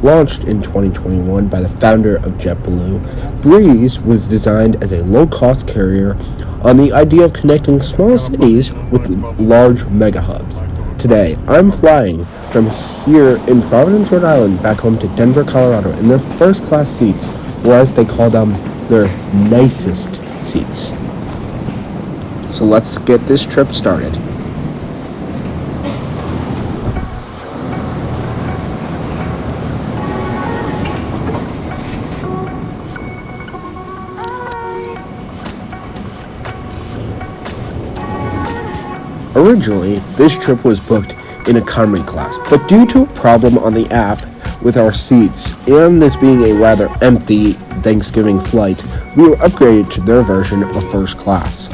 Launched in 2021 by the founder of JetBlue, Breeze was designed as a low-cost carrier on the idea of connecting small cities with large mega hubs. Today, I'm flying from here in Providence, Rhode Island, back home to Denver, Colorado, in their first-class seats, or as they call them, their nicest seats. So let's get this trip started. Originally, this trip was booked in economy class, but due to a problem on the app with our seats and this being a rather empty Thanksgiving flight, we were upgraded to their version of first class.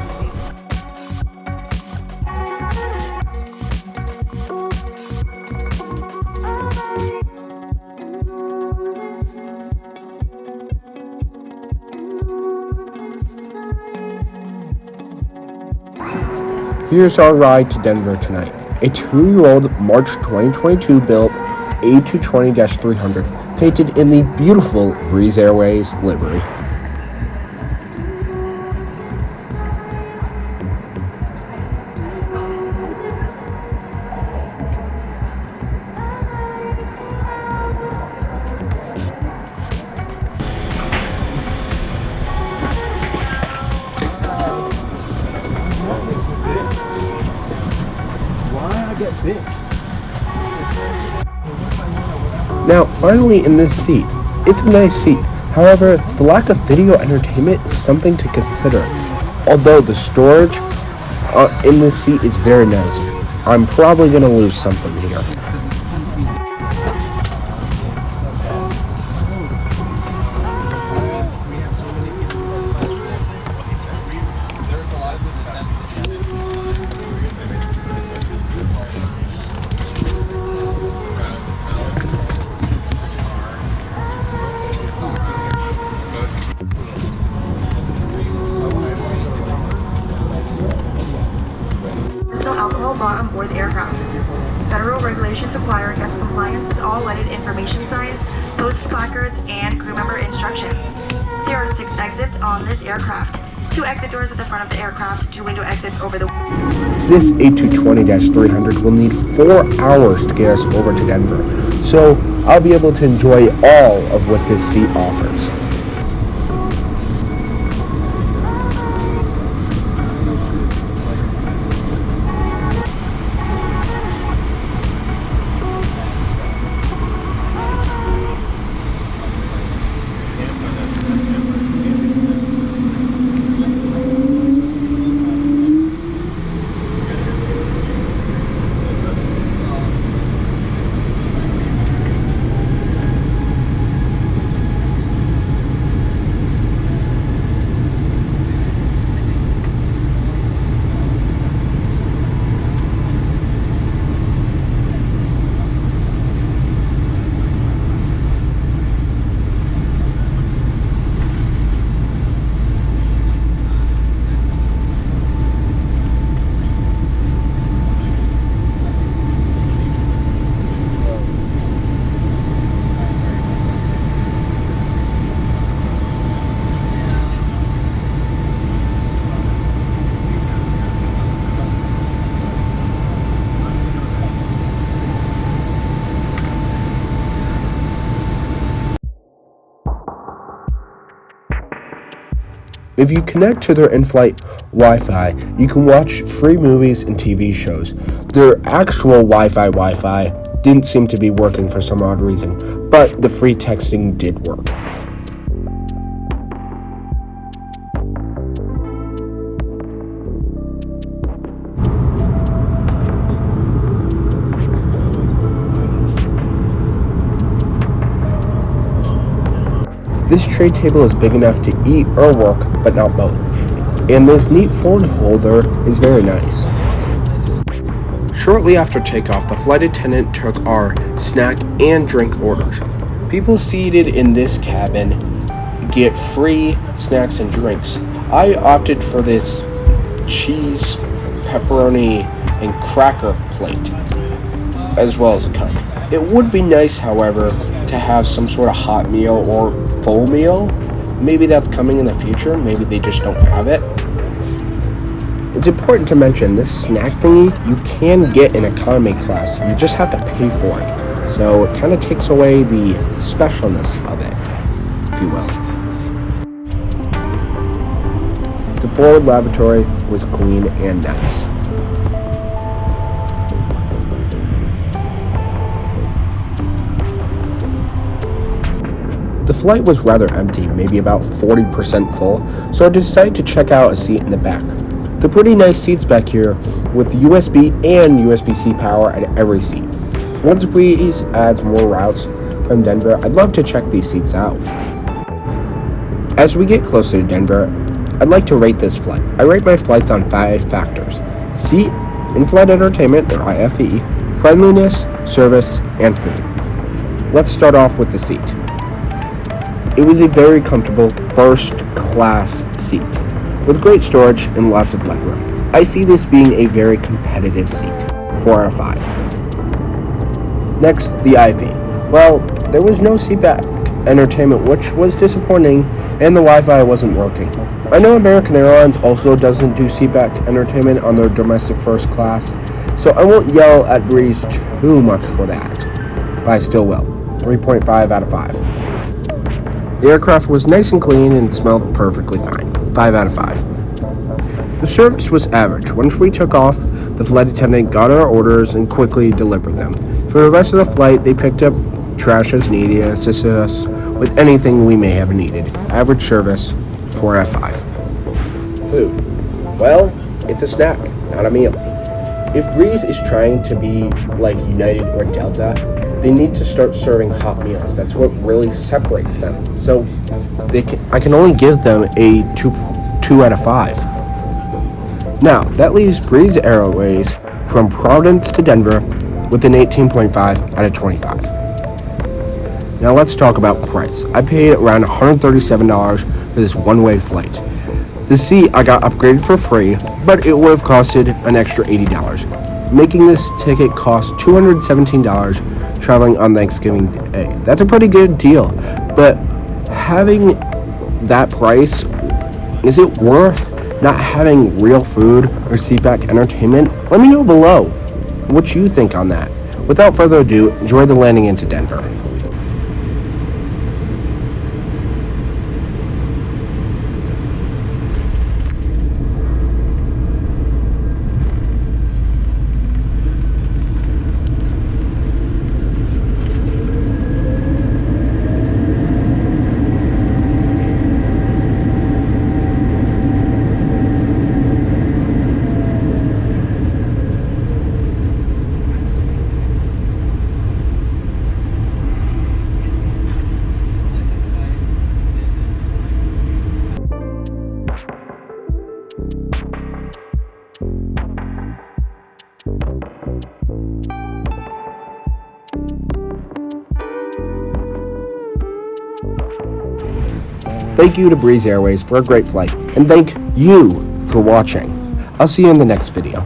Here's our ride to Denver tonight. A 2-year-old March 2022 built A220-300 painted in the beautiful Breeze Airways livery. Now, finally in this seat. It's a nice seat. However, the lack of video entertainment is something to consider. Although the storage in this seat is very nice, I'm probably going to lose something here. Brought on board the aircraft. Federal regulations require guest compliance with all lighted information signs, posted placards, and crew member instructions. There are 6 exits on this aircraft. 2 exit doors at the front of the aircraft, 2 window exits over the... This A220-300 will need 4 hours to get us over to Denver, so I'll be able to enjoy all of what this seat offers. If you connect to their in-flight Wi-Fi, you can watch free movies and TV shows. Their actual Wi-Fi didn't seem to be working for some odd reason, but the free texting did work. This tray table is big enough to eat or work, but not both. And this neat phone holder is very nice. Shortly after takeoff, the flight attendant took our snack and drink orders. People seated in this cabin get free snacks and drinks. I opted for this cheese, pepperoni, and cracker plate, as well as a Coke. It would be nice, however, to have some sort of hot meal or full meal. Maybe that's coming in the future. Maybe they just don't have it. It's important to mention this snack thingy you can get in economy class. You just have to pay for it. So it kind of takes away the specialness of it, if you will. The forward lavatory was clean and nice. The flight was rather empty, maybe about 40% full, so I decided to check out a seat in the back. They're pretty nice seats back here with USB and USB-C power at every seat. Once Breeze adds more routes from Denver, I'd love to check these seats out. As we get closer to Denver, I'd like to rate this flight. I rate my flights on 5 factors: seat, in-flight entertainment or IFE, friendliness, service, and food. Let's start off with the seat. It was a very comfortable first-class seat with great storage and lots of legroom. I see this being a very competitive seat, 4 out of 5. Next, the IFE. Well, there was no seatback entertainment, which was disappointing, and the Wi-Fi wasn't working. I know American Airlines also doesn't do seatback entertainment on their domestic first class, so I won't yell at Breeze too much for that, but I still will. 3.5 out of 5. The aircraft was nice and clean and smelled perfectly fine. 5 out of 5. The service was average. Once we took off, the flight attendant got our orders and quickly delivered them. For the rest of the flight, they picked up trash as needed and assisted us with anything we may have needed. Average service, 4 out of 5. Food. Well, it's a snack, not a meal. If Breeze is trying to be like United or Delta, they need to start serving hot meals. That's what really separates them. So I can only give them a 2 out of 5. Now, that leaves Breeze Airways from Providence to Denver with an 18.5 out of 25. Now let's talk about price. I paid around $137 for this one-way flight. The seat I got upgraded for free, but it would have costed an extra $80, making this ticket cost $217 traveling on Thanksgiving Day. That's a pretty good deal, but having that price, is it worth not having real food or seatback entertainment? Let me know below what you think on that. Without further ado, enjoy the landing into Denver. Thank you to Breeze Airways for a great flight, and thank you for watching. I'll see you in the next video.